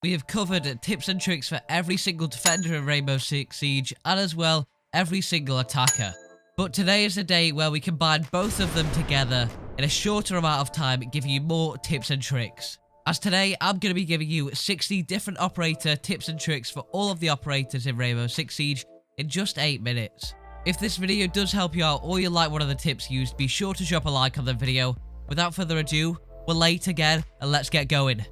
We have covered tips and tricks for every single defender in Rainbow Six Siege, and as well, every single attacker. But today is the day where we combine both of them together in a shorter amount of time, giving you more tips and tricks. As today, I'm going to be giving you 60 different operator tips and tricks for all of the operators in Rainbow Six Siege in just 8 minutes. If this video does help you out or you like one of the tips used, be sure to drop a like on the video. Without further ado, we're late again and let's get going.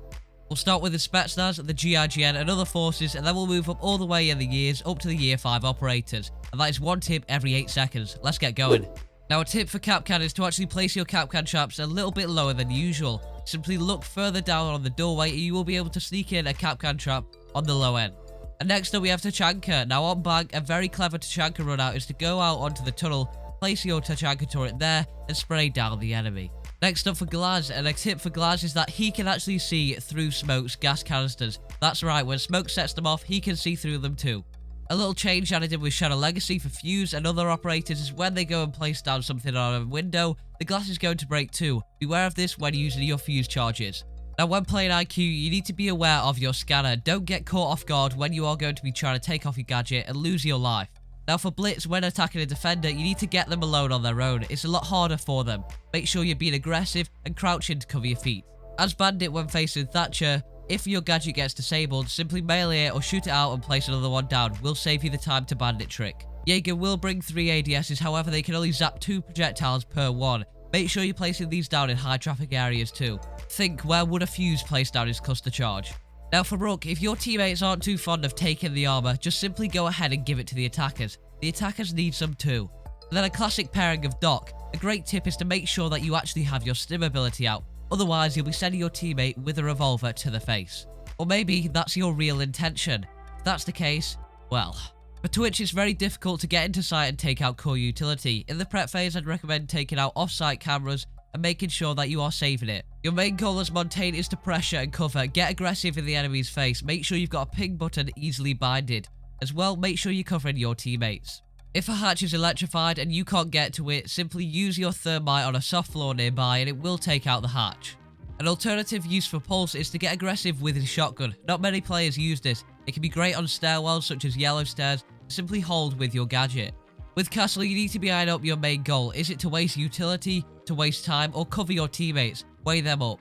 We'll start with the Spetsnaz, the GIGN and other forces, and then we'll move up all the way in the years up to the year 5 operators. And that is one tip every 8 seconds. Let's get going. Now a tip for Capcan is to actually place your Capcan traps a little bit lower than usual. Simply look further down on the doorway and you will be able to sneak in a Capcan trap on the low end. And next up we have Tachanka. Now on bank, a very clever Tachanka run out is to go out onto the tunnel, place your Tachanka turret there and spray down the enemy. Next up for Glaz, and a tip for Glaz is that he can actually see through Smoke's gas canisters. That's right, when Smoke sets them off, he can see through them too. A little change added in with Shadow Legacy for Fuse and other operators is when they go and place down something on a window, the glass is going to break too. Beware of this when using your Fuse charges. Now when playing IQ, you need to be aware of your scanner. Don't get caught off guard when you are going to be trying to take off your gadget and lose your life. Now for Blitz, when attacking a defender, you need to get them alone on their own. It's a lot harder for them. Make sure you're being aggressive and crouching to cover your feet. As Bandit when facing Thatcher, if your gadget gets disabled, simply melee it or shoot it out and place another one down. Will save you the time to Bandit trick. Jaeger will bring 3 ADSs, however they can only zap 2 projectiles per one. Make sure you're placing these down in high traffic areas too. Think, where would a Fuse placed down his cluster charge? Now for Rook, if your teammates aren't too fond of taking the armor, just simply go ahead and give it to the attackers. The attackers need some too. And then a classic pairing of Doc. A great tip is to make sure that you actually have your stim ability out. Otherwise, you'll be sending your teammate with a revolver to the face. Or maybe that's your real intention. If that's the case, well. For Twitch, it's very difficult to get into sight and take out core utility. In the prep phase, I'd recommend taking out off-site cameras and making sure that you are saving it. Your main goal as Montaigne is to pressure and cover. Get aggressive in the enemy's face. Make sure you've got a ping button easily binded. As well, make sure you're covering your teammates. If a hatch is electrified and you can't get to it, simply use your thermite on a soft floor nearby and it will take out the hatch. An alternative use for Pulse is to get aggressive with his shotgun. Not many players use this. It can be great on stairwells such as yellow stairs. Simply hold with your gadget. With Castle, you need to be eyeing up your main goal. Is it to waste utility, to waste time, or cover your teammates? Weigh them up.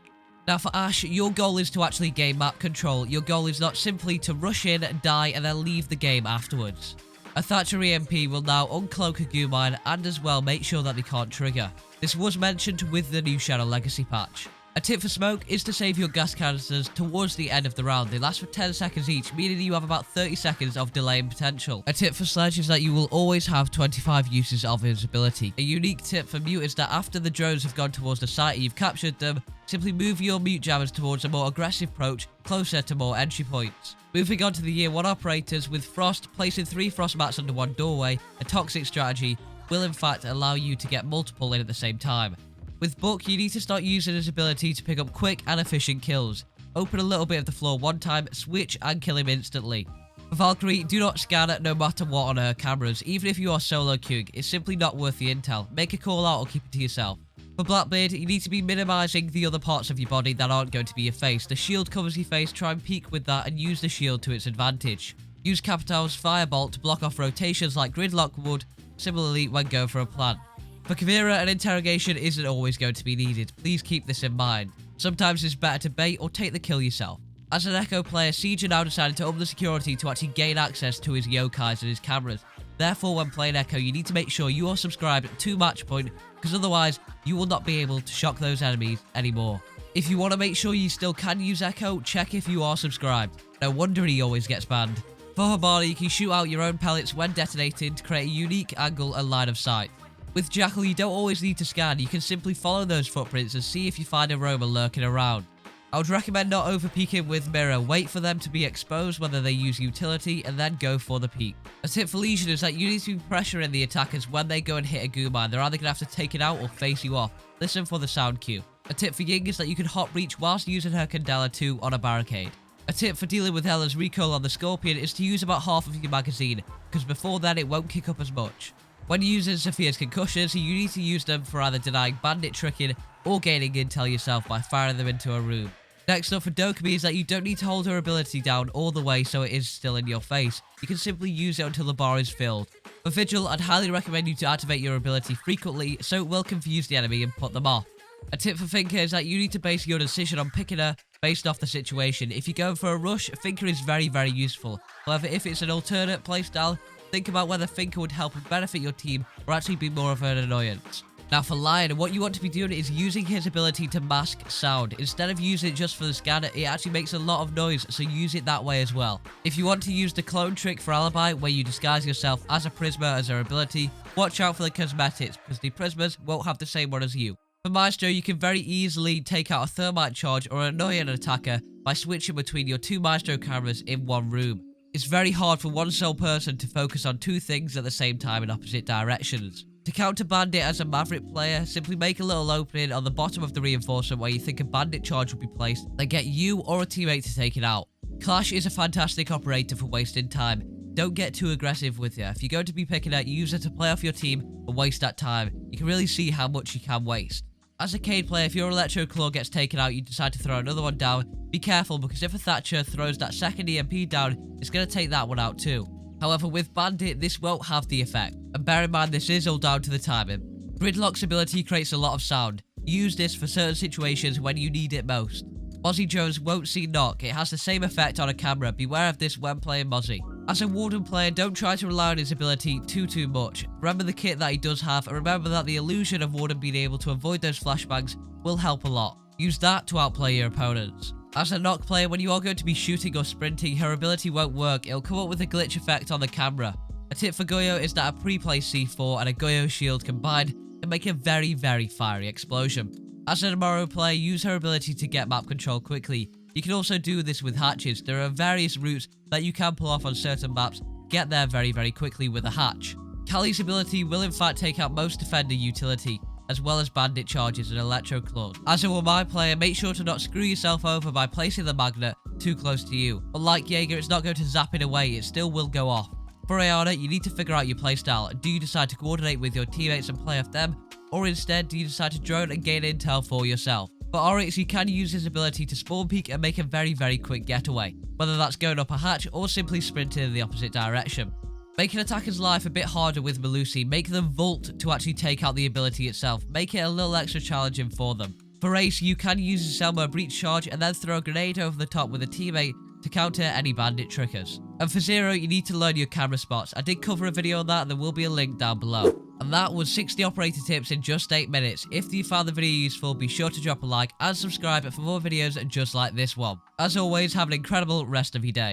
Now for Ash, your goal is to actually gain map control. Your goal is not simply to rush in, die, and then leave the game afterwards. A Thatcher EMP will now uncloak a goo mine and as well make sure that they can't trigger. This was mentioned with the new Shadow Legacy patch. A tip for Smoke is to save your gas canisters towards the end of the round. They last for 10 seconds each, meaning you have about 30 seconds of delaying potential. A tip for Sledge is that you will always have 25 uses of his ability. A unique tip for Mute is that after the drones have gone towards the site and you've captured them, simply move your mute jammers towards a more aggressive approach, closer to more entry points. Moving on to the year 1 operators, with Frost, placing 3 Frost mats under one doorway, a toxic strategy will in fact allow you to get multiple in at the same time. With Buck, you need to start using his ability to pick up quick and efficient kills. Open a little bit of the floor one time, switch and kill him instantly. For Valkyrie, do not scan no matter what on her cameras, even if you are solo queuing. It's simply not worth the intel. Make a call out or keep it to yourself. For Blackbeard, you need to be minimizing the other parts of your body that aren't going to be your face. The shield covers your face, try and peek with that and use the shield to its advantage. Use Capital's Firebolt to block off rotations like Gridlock would, similarly when going for a plant. For Kavira, an interrogation isn't always going to be needed. Please keep this in mind. Sometimes it's better to bait or take the kill yourself. As an Echo player, Siege now decided to up the security to actually gain access to his yokais and his cameras. Therefore, when playing Echo, you need to make sure you are subscribed to MatchPoint, because otherwise, you will not be able to shock those enemies anymore. If you want to make sure you still can use Echo, check if you are subscribed. No wonder he always gets banned. For Habana, you can shoot out your own pellets when detonating to create a unique angle and line of sight. With Jackal, you don't always need to scan, you can simply follow those footprints and see if you find a roamer lurking around. I would recommend not over-peeking with Mirror, wait for them to be exposed whether they use utility and then go for the peek. A tip for Legion is that you need to be pressuring the attackers when they go and hit a goo mine. They're either going to have to take it out or face you off. Listen for the sound cue. A tip for Ying is that you can hot reach whilst using her Candela 2 on a barricade. A tip for dealing with Ella's recoil on the Scorpion is to use about half of your magazine, because before then it won't kick up as much. When using Sophia's concussions, you need to use them for either denying bandit tricking or gaining intel yourself by firing them into a room. Next up for Dokumi is that you don't need to hold her ability down all the way so it is still in your face. You can simply use it until the bar is filled. For Vigil, I'd highly recommend you to activate your ability frequently so it will confuse the enemy and put them off. A tip for Thinker is that you need to base your decision on picking her based off the situation. If you're going for a rush, Thinker is very, very useful. However, if it's an alternate playstyle, think about whether Thinker would help and benefit your team or actually be more of an annoyance. Now for Lion, what you want to be doing is using his ability to mask sound. Instead of using it just for the scanner, it actually makes a lot of noise, so use it that way as well. If you want to use the clone trick for Alibi, where you disguise yourself as a Prisma as her ability, watch out for the cosmetics, because the Prismas won't have the same one as you. For Maestro, you can very easily take out a thermite charge or annoy an attacker by switching between your two Maestro cameras in one room. It's very hard for one sole person to focus on two things at the same time in opposite directions. To counter Bandit as a Maverick player, simply make a little opening on the bottom of the reinforcement where you think a Bandit charge will be placed, then get you or a teammate to take it out. Clash is a fantastic operator for wasting time. Don't get too aggressive with her. If you're going to be picking her, use her to play off your team and waste that time. You can really see how much you can waste. As a Cade player, if your Electro Claw gets taken out, you decide to throw another one down, be careful because if a Thatcher throws that second EMP down, it's going to take that one out too. However, with Bandit, this won't have the effect. And bear in mind, this is all down to the timing. Gridlock's ability creates a lot of sound. Use this for certain situations when you need it most. Mozzie Jones won't see knock. It has the same effect on a camera. Beware of this when playing Mozzie. As a Warden player, don't try to rely on his ability too much. Remember the kit that he does have, and remember that the illusion of Warden being able to avoid those flashbangs will help a lot. Use that to outplay your opponents. As a knock player, when you are going to be shooting or sprinting, her ability won't work. It'll come up with a glitch effect on the camera. A tip for Goyo is that a pre-placed C4 and a Goyo shield combined can make a very, very fiery explosion. As a Namoro player, use her ability to get map control quickly. You can also do this with hatches. There are various routes that you can pull off on certain maps. Get there very, very quickly with a hatch. Kali's ability will in fact take out most defender utility, as well as bandit charges and electro claws. As a Wamai player, make sure to not screw yourself over by placing the magnet too close to you. Unlike Jaeger, it's not going to zap it away, it still will go off. For Ayana, you need to figure out your playstyle. Do you decide to coordinate with your teammates and play off them, or instead do you decide to drone and gain intel for yourself? For Oryx, you can use his ability to spawn peek and make a very, very quick getaway, whether that's going up a hatch or simply sprinting in the opposite direction. Make an attacker's life a bit harder with Melusi. Make them vault to actually take out the ability itself. Make it a little extra challenging for them. For Ace, you can use his Selma breach charge and then throw a grenade over the top with a teammate to counter any bandit triggers. And for Zero, you need to learn your camera spots. I did cover a video on that and there will be a link down below. And that was 60 operator tips in just 8 minutes. If you found the video useful, be sure to drop a like and subscribe for more videos just like this one. As always, have an incredible rest of your day.